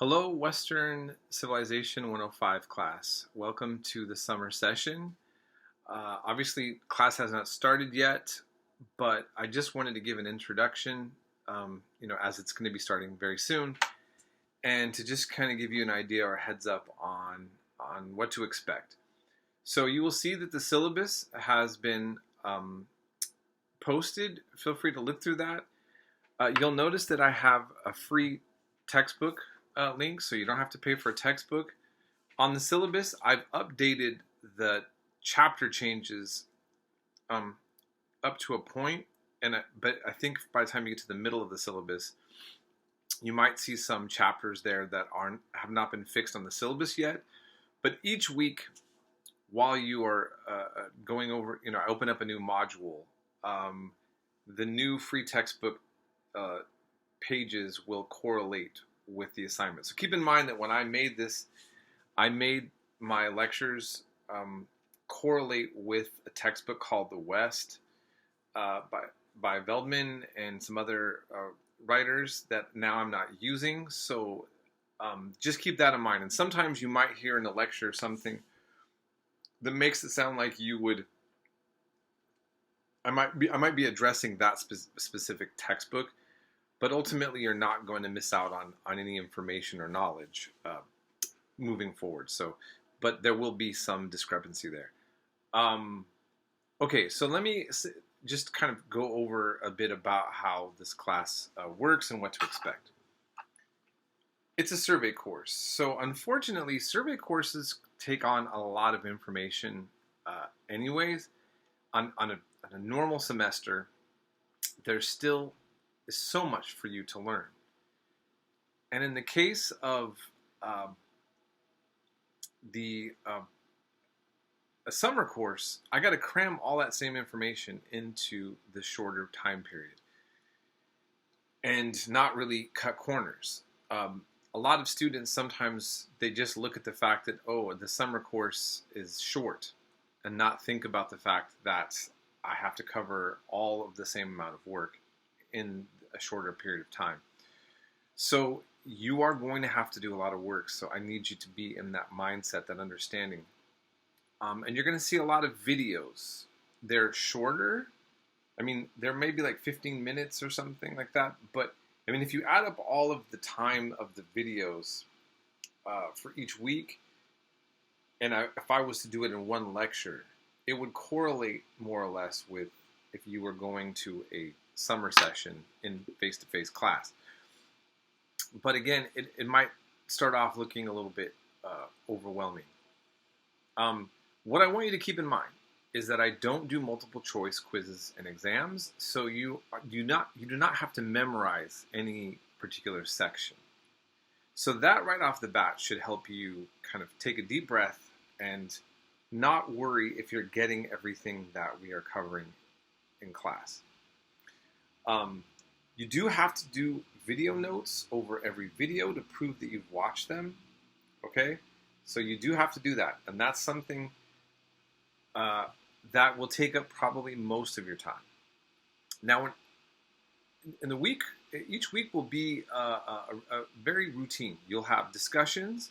Hello, Western Civilization 105 class. Welcome to the summer session. Obviously, class has not started yet, but I just wanted to give an introduction, as it's going to be starting very soon, and to just kind of give you an idea or a heads up on what to expect. So you will see that the syllabus has been posted. Feel free to look through that. You'll notice that I have a free textbook link, so you don't have to pay for a textbook. On the syllabus, I've updated the chapter changes up to a point, but I think by the time you get to the middle of the syllabus, you might see some chapters there that have not been fixed on the syllabus yet. But each week, while you are going over, I open up a new module. The new free textbook pages will correlate with the assignment. So keep in mind that when I made this, I made my lectures correlate with a textbook called The West by Veldman and some other writers that now I'm not using. So just keep that in mind. And sometimes you might hear in a lecture something that makes it sound like I might be addressing that specific textbook, but ultimately you're not going to miss out on any information or knowledge moving forward. So, but there will be some discrepancy there. Okay, so let me just kind of go over a bit about how this class works and what to expect. It's a survey course. So unfortunately, survey courses take on a lot of information anyways. On a normal semester, there still is so much for you to learn. And in the case of a summer course, I got to cram all that same information into the shorter time period and not really cut corners. A lot of students, sometimes they just look at the fact that, the summer course is short and not think about the fact that I have to cover all of the same amount of work in a shorter period of time. So you are going to have to do a lot of work. So I need you to be in that mindset, that understanding. And you're going to see a lot of videos. They're shorter. I mean, there may be like 15 minutes or something like that. But I mean, if you add up all of the time of the videos for each week, and if I was to do it in one lecture, it would correlate more or less with if you were going to a summer session in face-to-face class. But again, it might start off looking a little bit overwhelming. What I want you to keep in mind is that I don't do multiple choice quizzes and exams, so you do not have to memorize any particular section. So that right off the bat should help you kind of take a deep breath and not worry if you're getting everything that we are covering in class. You do have to do video notes over every video to prove that you've watched them. Okay? So you do have to do that. And that's something that will take up probably most of your time. Now, in the week, each week will be a very routine. You'll have discussions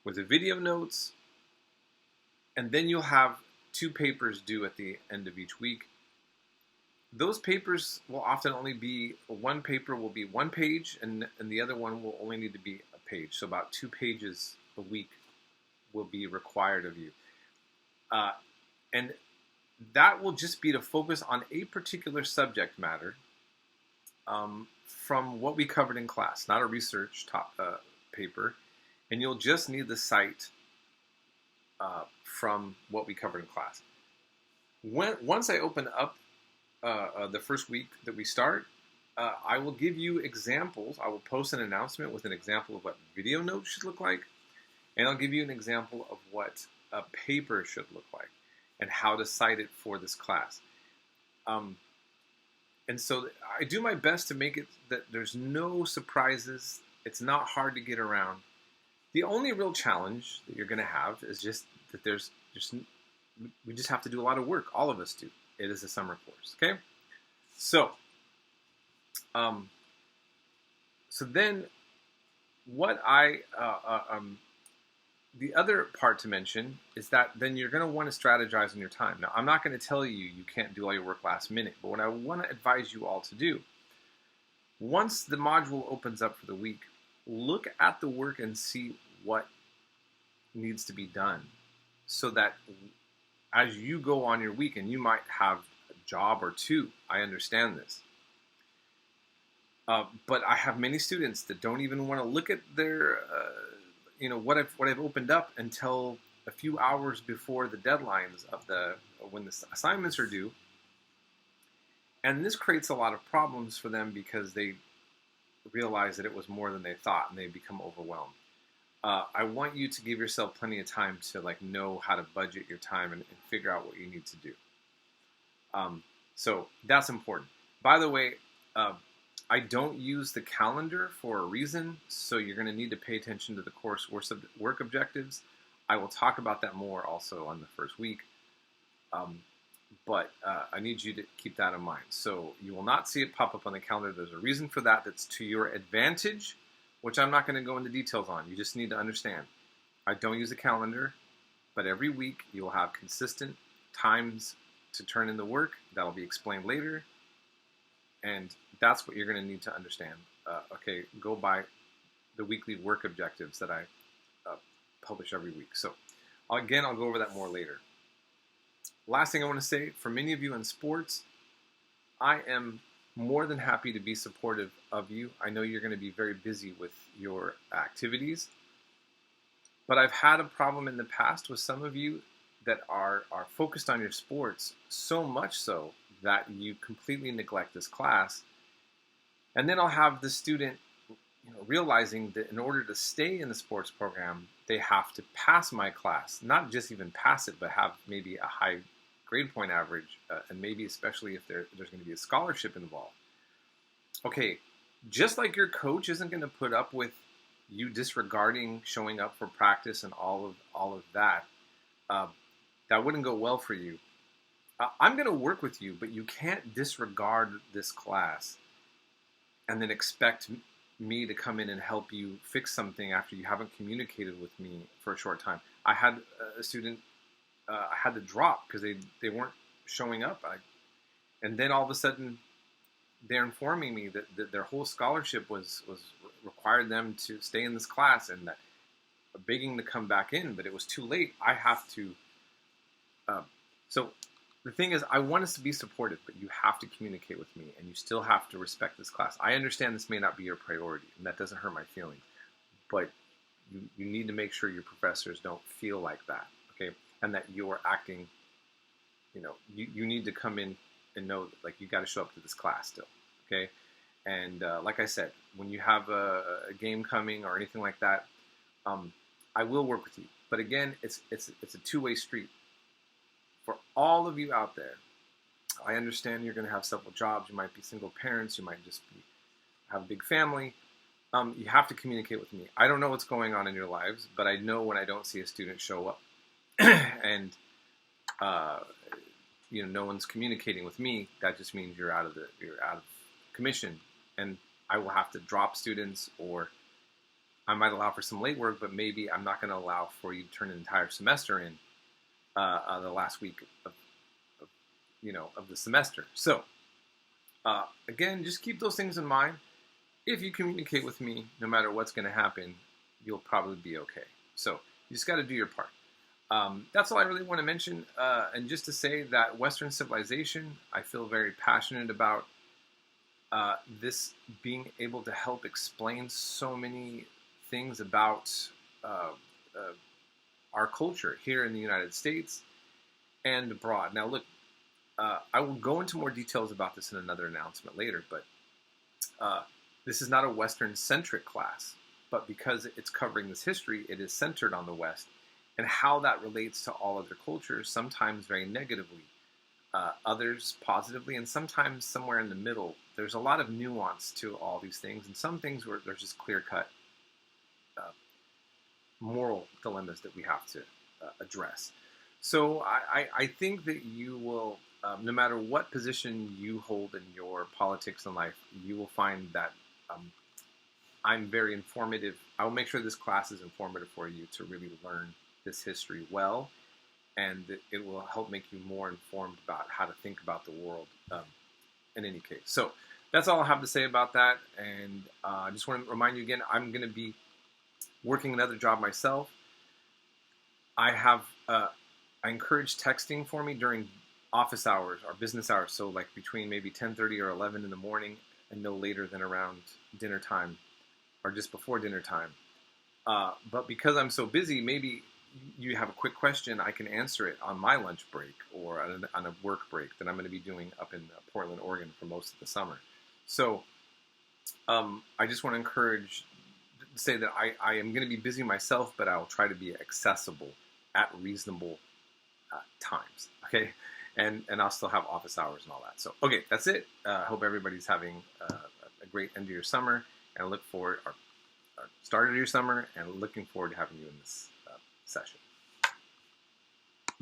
with the video notes, and then you'll have 2 papers due at the end of each week. Those papers will often only be, one paper will be 1 page, and the other one will only need to be a page. So about 2 pages a week will be required of you. And that will just be to focus on a particular subject matter from what we covered in class, not a research paper. And you'll just need the cite from what we covered in class. Once I open up the first week that we start, I will give you examples. I will post an announcement with an example of what video notes should look like, and I'll give you an example of what a paper should look like and how to cite it for this class. And so I do my best to make it that there's no surprises. It's not hard to get around. The only real challenge that you're going to have is just that we just have to do a lot of work. All of us do. It is a summer course, okay? So then what the other part to mention is that then you're going to want to strategize on your time. Now, I'm not going to tell you can't do all your work last minute, but what I want to advise you all to do, once the module opens up for the week, look at the work and see what needs to be done, so that as you go on your week, and you might have a job or two, I understand this. But I have many students that don't even want to look at their, what I've opened up until a few hours before the deadlines of when the assignments are due, and this creates a lot of problems for them because they realize that it was more than they thought, and they become overwhelmed. I want you to give yourself plenty of time to know how to budget your time and figure out what you need to do. So that's important. By the way, I don't use the calendar for a reason, so you're going to need to pay attention to the course work objectives. I will talk about that more also on the first week, but I need you to keep that in mind. So you will not see it pop up on the calendar. There's a reason for that that's to your advantage, which I'm not going to go into details on. You just need to understand. I don't use a calendar, but every week you will have consistent times to turn in the work. That'll be explained later. And that's what you're going to need to understand. Okay, go by the weekly work objectives that I publish every week. So again, I'll go over that more later. Last thing I want to say, for many of you in sports, I am more than happy to be supportive of you. I know you're going to be very busy with your activities, but I've had a problem in the past with some of you that are focused on your sports, so much so that you completely neglect this class. And then I'll have the student realizing that in order to stay in the sports program, they have to pass my class. Not just even pass it, but have maybe a high grade point average, and maybe especially if there's going to be a scholarship involved. Okay, just like your coach isn't going to put up with you disregarding showing up for practice and all of that, that wouldn't go well for you. I'm going to work with you, but you can't disregard this class and then expect me to come in and help you fix something after you haven't communicated with me for a short time. I had a student, I had to drop because they weren't showing up. And then all of a sudden, they're informing me that their whole scholarship was required them to stay in this class, and that begging to come back in, but it was too late. I have to. So the thing is, I want us to be supportive, but you have to communicate with me, and you still have to respect this class. I understand this may not be your priority, and that doesn't hurt my feelings, but you need to make sure your professors don't feel like that, okay? And that you're acting, you need to come in and know that, you got to show up to this class still, okay? And like I said, when you have a game coming or anything like that, I will work with you. But again, it's a two-way street. For all of you out there, I understand you're going to have several jobs. You might be single parents. You might just have a big family. You have to communicate with me. I don't know what's going on in your lives, but I know when I don't see a student show up and no one's communicating with me, that just means you're out of commission, and I will have to drop students, or I might allow for some late work, but maybe I'm not going to allow for you to turn an entire semester in the last week of the semester. So again, just keep those things in mind. If you communicate with me, no matter what's going to happen, you'll probably be okay. So you just got to do your part. That's all I really want to mention. And just to say that Western civilization, I feel very passionate about this being able to help explain so many things about our culture here in the United States and abroad. Now, look, I will go into more details about this in another announcement later, but this is not a Western-centric class, but because it's covering this history, it is centered on the West and how that relates to all other cultures, sometimes very negatively, others positively, and sometimes somewhere in the middle. There's a lot of nuance to all these things, and some things where there's just clear-cut moral dilemmas that we have to address. So I think that you will, no matter what position you hold in your politics in life, you will find that I'm very informative. I will make sure this class is informative for you to really learn this history well, and it will help make you more informed about how to think about the world in any case. So that's all I have to say about that, and I just want to remind you again, I'm going to be working another job myself. I encourage texting for me during office hours or business hours, so like between maybe 10:30 or 11 in the morning and no later than around dinner time or just before dinner time. But because I'm so busy, maybe you have a quick question, I can answer it on my lunch break or on a work break that I'm going to be doing up in Portland, Oregon for most of the summer. So I just want to say that I am going to be busy myself, but I'll try to be accessible at reasonable times, okay? And I'll still have office hours and all that. So, okay, that's it. I hope everybody's having a great end of your summer, and I look forward, or start of your summer, and looking forward to having you in this session.